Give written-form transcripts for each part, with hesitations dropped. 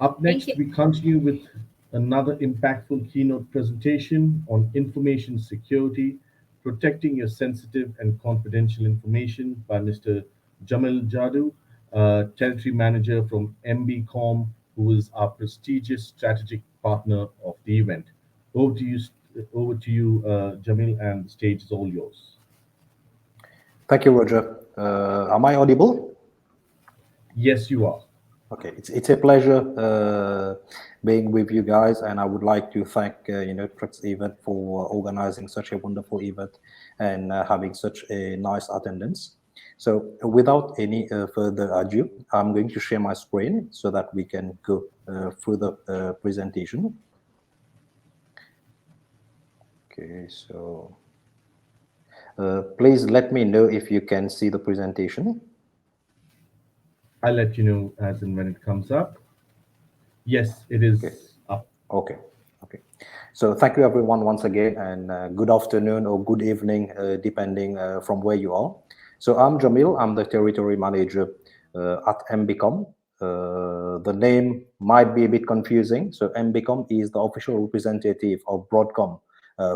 Up Thank you. next, we continue with another impactful keynote presentation on information security, protecting your sensitive and confidential information by Mr. Djamil Jadoo, Territory Manager from MBCOM, who is our prestigious strategic partner of the event. Over to you, Jamil, and the stage is all yours. Thank you, Roger. Am I audible? Yes, you are. Okay, it's a pleasure being with you guys, and I would like to thank Trix Event for organizing such a wonderful event and having such a nice attendance. So, without any further ado, I'm going to share my screen so that we can go through the presentation. Okay, so please let me know if you can see the presentation. I'll let you know as and when it comes up. Yes, it Okay. is up. Okay. Okay. So thank you everyone once again, and good afternoon or good evening, depending from where you are. So I'm Jamil. I'm the territory manager at MBCOM. The name might be a bit confusing. So MBCOM is the official representative of Broadcom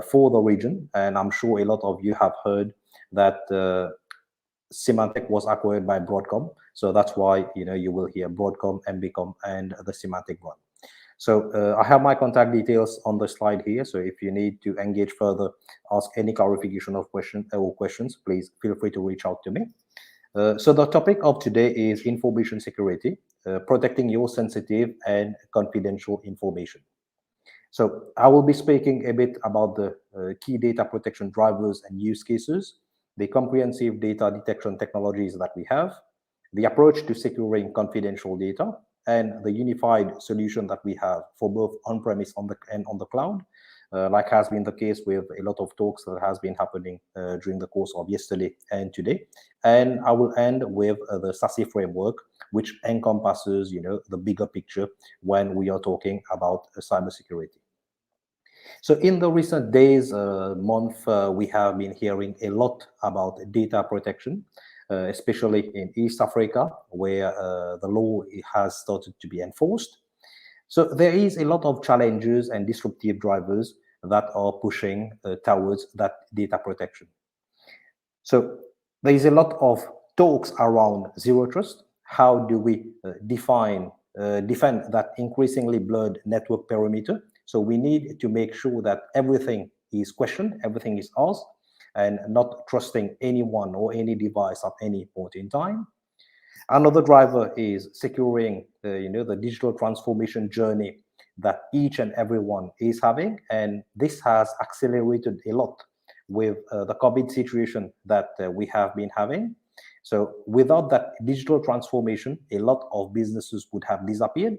for the region, and I'm sure a lot of you have heard that Symantec was acquired by Broadcom. So that's why you will hear Broadcom, MBCOM, and the Symantec one. So I have my contact details on the slide here. So if you need to engage further, ask any clarification of questions, please feel free to reach out to me. So the topic of today is information security, protecting your sensitive and confidential information. So I will be speaking a bit about the key data protection drivers and use cases, the comprehensive data detection technologies that we have, the approach to securing confidential data, and the unified solution that we have for both on-premise and on the cloud, like has been the case with a lot of talks that has been happening during the course of yesterday and today. And I will end with the SASE framework, which encompasses, the bigger picture when we are talking about cybersecurity. So in the recent days, month, we have been hearing a lot about data protection, especially in East Africa, where the law has started to be enforced. So there is a lot of challenges and disruptive drivers that are pushing towards that data protection. So there is a lot of talks around zero trust. How do we defend that increasingly blurred network perimeter? So we need to make sure that everything is questioned, everything is asked, and not trusting anyone or any device at any point in time. Another driver is securing the digital transformation journey that each and everyone is having, and this has accelerated a lot with the COVID situation that we have been having. So without that digital transformation, a lot of businesses would have disappeared,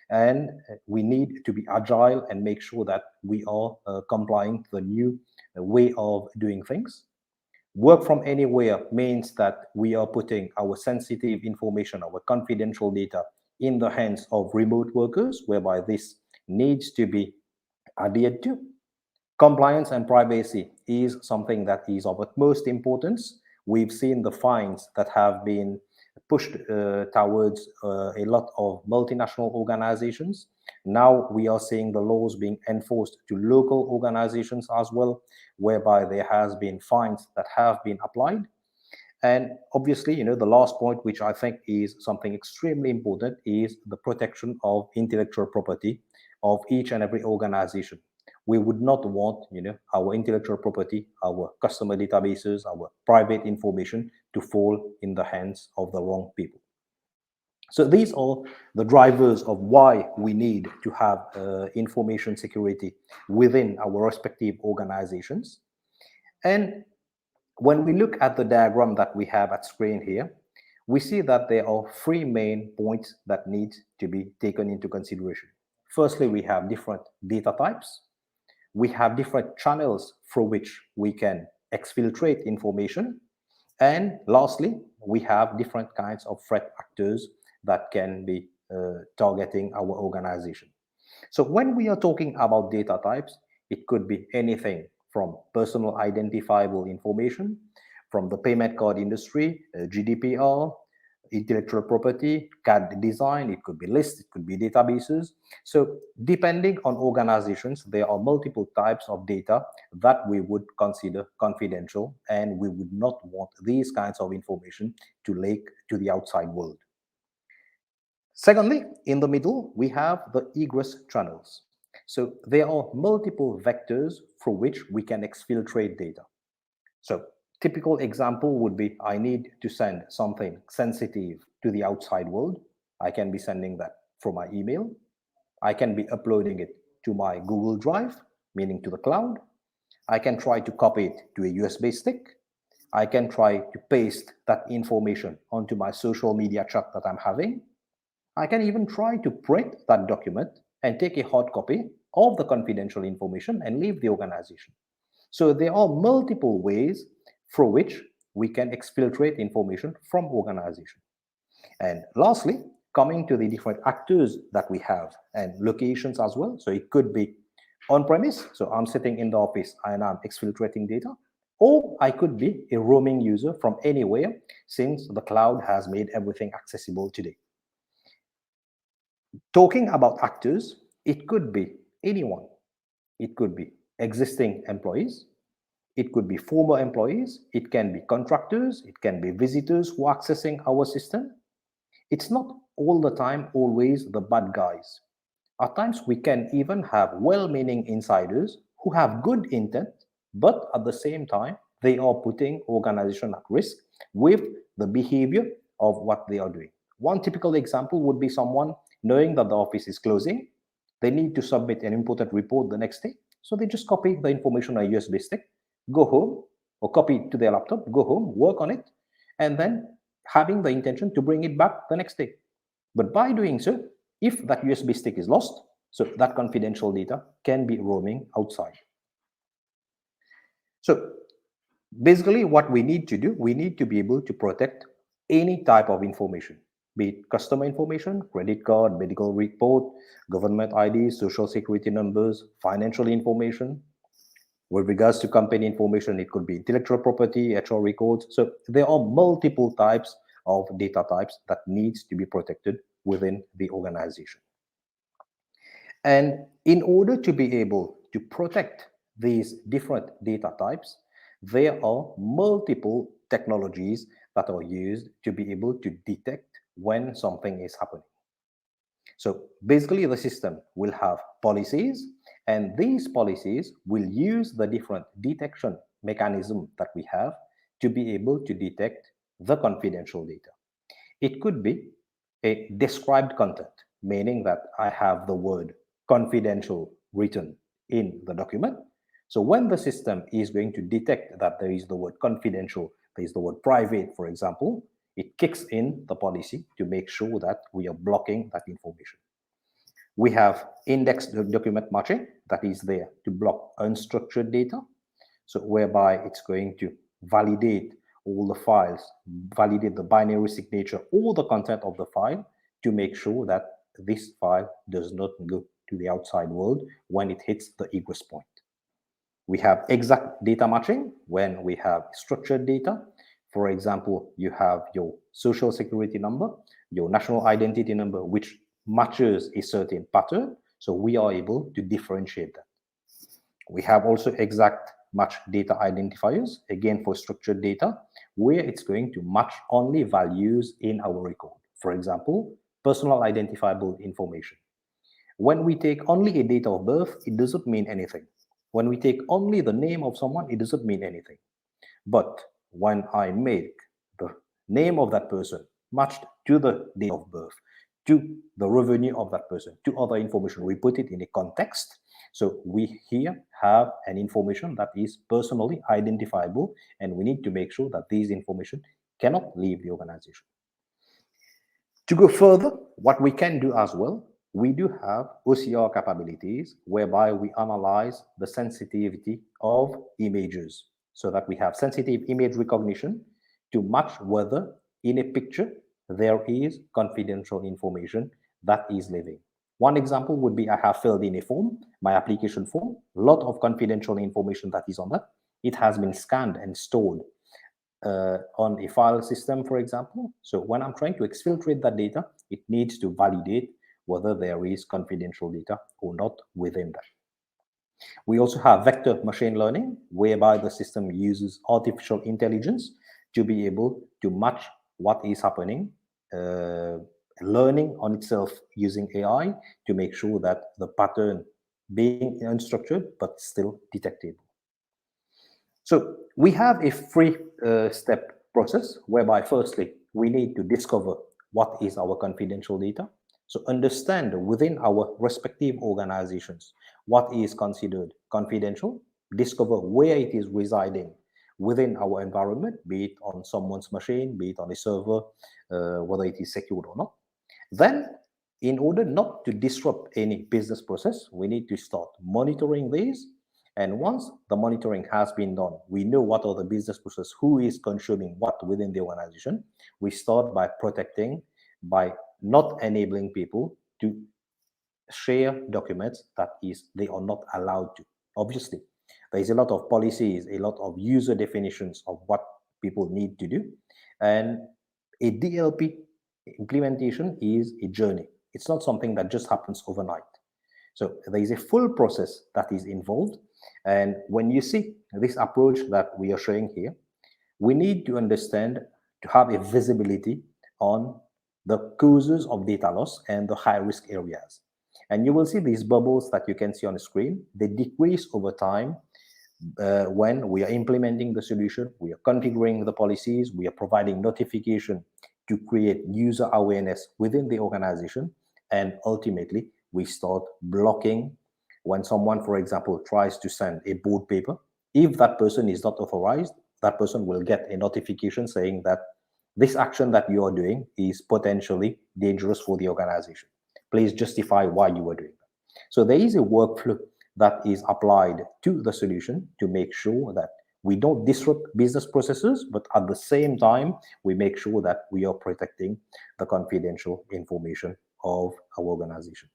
and we need to be agile and make sure that we are complying to the new way of doing things. Work from anywhere means that we are putting our sensitive information, our confidential data in the hands of remote workers, whereby this needs to be adhered to. Compliance and privacy is something that is of utmost importance. We've seen the fines that have been pushed towards a lot of multinational organizations. Now we are seeing the laws being enforced to local organizations as well, whereby there has been fines that have been applied. And obviously, the last point, which I think is something extremely important, is the protection of intellectual property of each and every organization. We would not want, our intellectual property, our customer databases, our private information to fall in the hands of the wrong people. So these are the drivers of why we need to have information security within our respective organizations. And when we look at the diagram that we have at screen here, we see that there are three main points that need to be taken into consideration. Firstly, we have different data types. We have different channels through which we can exfiltrate information. And lastly, we have different kinds of threat actors that can be targeting our organization. So when we are talking about data types, it could be anything from personal identifiable information, from the payment card industry, GDPR, intellectual property, CAD design, it could be lists, it could be databases. So depending on organizations, there are multiple types of data that we would consider confidential, and we would not want these kinds of information to leak to the outside world. Secondly, in the middle, we have the egress channels. So there are multiple vectors through which we can exfiltrate data. So typical example would be I need to send something sensitive to the outside world. I can be sending that from my email. I can be uploading it to my Google Drive, meaning to the cloud. I can try to copy it to a USB stick. I can try to paste that information onto my social media chat that I'm having. I can even try to print that document and take a hard copy of the confidential information and leave the organization. So there are multiple ways through which we can exfiltrate information from organization. And lastly, coming to the different actors that we have and locations as well. So it could be on-premise, so I'm sitting in the office and I'm exfiltrating data, or I could be a roaming user from anywhere since the cloud has made everything accessible today. Talking about actors, it could be anyone. It could be existing employees. It could be former employees. It can be contractors. It can be visitors who are accessing our system. It's not all the time always the bad guys. At times, we can even have well-meaning insiders who have good intent, but at the same time, they are putting organization at risk with the behavior of what they are doing. One typical example would be someone knowing that the office is closing. They need to submit an important report the next day. So they just copy the information on a USB stick, go home, or copy it to their laptop, go home, work on it, and then having the intention to bring it back the next day. But by doing so, if that USB stick is lost, so that confidential data can be roaming outside. So basically what we need to do, we need to be able to protect any type of information, be it customer information, credit card, medical report, government IDs, social security numbers, financial information. With regards to company information, it could be intellectual property, HR records. So there are multiple types of data types that needs to be protected within the organization. And in order to be able to protect these different data types, there are multiple technologies that are used to be able to detect when something is happening. So basically, the system will have policies, and these policies will use the different detection mechanism that we have to be able to detect the confidential data. It could be a described content, meaning that I have the word confidential written in the document. So when the system is going to detect that there is the word confidential, there is the word private, for example, it kicks in the policy to make sure that we are blocking that information. We have indexed document matching that is there to block unstructured data. So whereby it's going to validate all the files, validate the binary signature or the content of the file to make sure that this file does not go to the outside world when it hits the egress point. We have exact data matching when we have structured data. For example, you have your social security number, your national identity number, which matches a certain pattern. So we are able to differentiate that. We have also exact match data identifiers, again for structured data, where it's going to match only values in our record. For example, personal identifiable information. When we take only a date of birth, it doesn't mean anything. When we take only the name of someone, it doesn't mean anything. But when I make the name of that person matched to the date of birth, to the revenue of that person, to other information, we put it in a context. So we here have an information that is personally identifiable, and we need to make sure that these information cannot leave the organization. To go further, what we can do as well, we do have OCR capabilities whereby we analyze the sensitivity of images so that we have sensitive image recognition to match whether in a picture there is confidential information that is living. One example would be I have filled in a form, my application form, a lot of confidential information that is on that. It has been scanned and stored on a file system, for example. So when I'm trying to exfiltrate that data, it needs to validate whether there is confidential data or not within that. We also have vector machine learning, whereby the system uses artificial intelligence to be able to match what is happening, learning on itself using AI to make sure that the pattern being unstructured but still detectable. So we have a three-step process whereby firstly, we need to discover what is our confidential data. So understand within our respective organizations what is considered confidential, discover where it is residing within our environment, be it on someone's machine, be it on a server, whether it is secured or not. Then, in order not to disrupt any business process, we need to start monitoring these. And once the monitoring has been done, we know what are the business process, who is consuming what within the organization. We start by protecting, by not enabling people to share documents that is they are not allowed to. Obviously, there is a lot of policies, a lot of user definitions of what people need to do. And a DLP implementation is a journey. It's not something that just happens overnight. So there is a full process that is involved. And when you see this approach that we are showing here, we need to understand to have a visibility on the causes of data loss and the high risk areas. And you will see these bubbles that you can see on the screen. They decrease over time when we are implementing the solution, we are configuring the policies, we are providing notification to create user awareness within the organization, and ultimately we start blocking when someone, for example, tries to send a board paper. If that person is not authorized, that person will get a notification saying that this action that you are doing is potentially dangerous for the organization. Please justify why you are doing that. So there is a workflow that is applied to the solution to make sure that we don't disrupt business processes, but at the same time, we make sure that we are protecting the confidential information of our organization.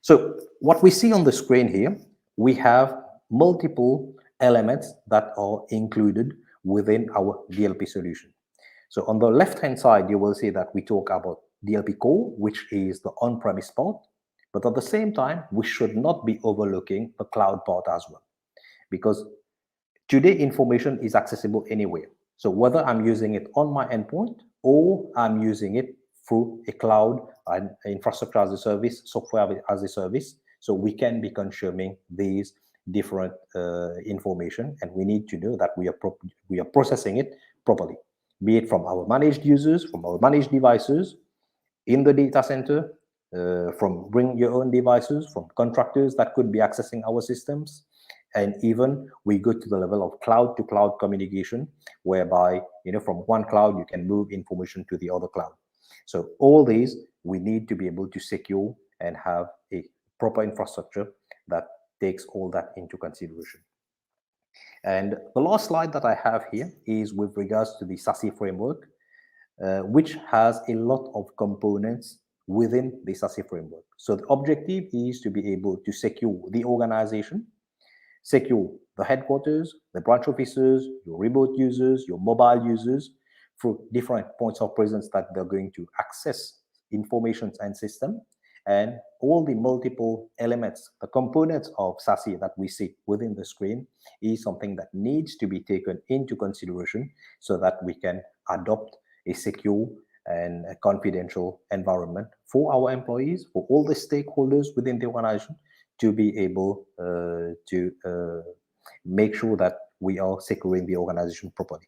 So what we see on the screen here, we have multiple elements that are included within our DLP solution. So on the left-hand side, you will see that we talk about DLP core, which is the on-premise part. But at the same time, we should not be overlooking the cloud part as well. Because today, information is accessible anywhere. So whether I'm using it on my endpoint or I'm using it through a cloud and infrastructure as a service, software as a service, so we can be consuming these different information, and we need to know that we are processing it properly, be it from our managed users, from our managed devices, in the data center, from bring your own devices, from contractors that could be accessing our systems, and even we go to the level of cloud to cloud communication, whereby from one cloud you can move information to the other cloud. So all these we need to be able to secure and have a proper infrastructure that takes all that into consideration. And the last slide that I have here is with regards to the SASE framework, which has a lot of components within the SASE framework. So the objective is to be able to secure the organization, secure the headquarters, the branch officers, your remote users, your mobile users, through different points of presence that they're going to access information and system, and all the multiple elements, the components of SASE that we see within the screen is something that needs to be taken into consideration so that we can adopt a secure and a confidential environment for our employees, for all the stakeholders within the organization, to be able to make sure that we are securing the organization properly.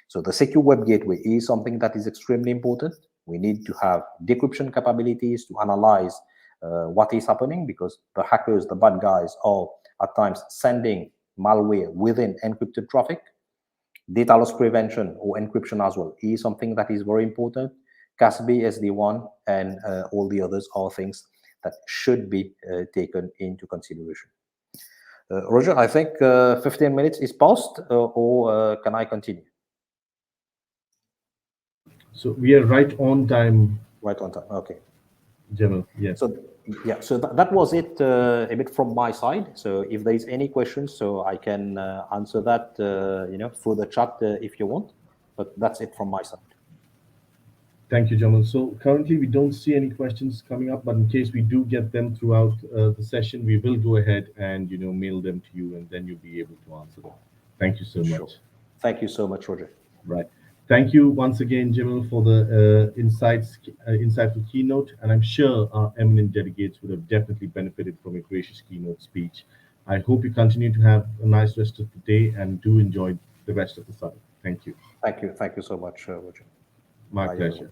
So the secure web gateway is something that is extremely important. We need to have decryption capabilities to analyze what is happening, because the hackers, the bad guys, are at times sending malware within encrypted traffic. Data loss prevention or encryption as well is something that is very important. CASB, SD1, and all the others are things that should be taken into consideration. Roger, I think 15 minutes is past, or can I continue? So we are right on time. Right on time, okay. Jamal, yes. So yeah, so that was it a bit from my side. So if there's any questions, so I can answer that through the chat if you want. But that's it from my side. Thank you, Jamal. So currently we don't see any questions coming up, but in case we do get them throughout the session, we will go ahead and mail them to you, and then you'll be able to answer them. Thank you so Sure. much. Thank you so much, Roger. Right. Thank you once again, Jamal, for the insightful keynote, and I'm sure our eminent delegates would have definitely benefited from a gracious keynote speech. I hope you continue to have a nice rest of the day and do enjoy the rest of the summit. Thank you. Thank you. Thank you so much, Roger. My Bye, everyone. pleasure.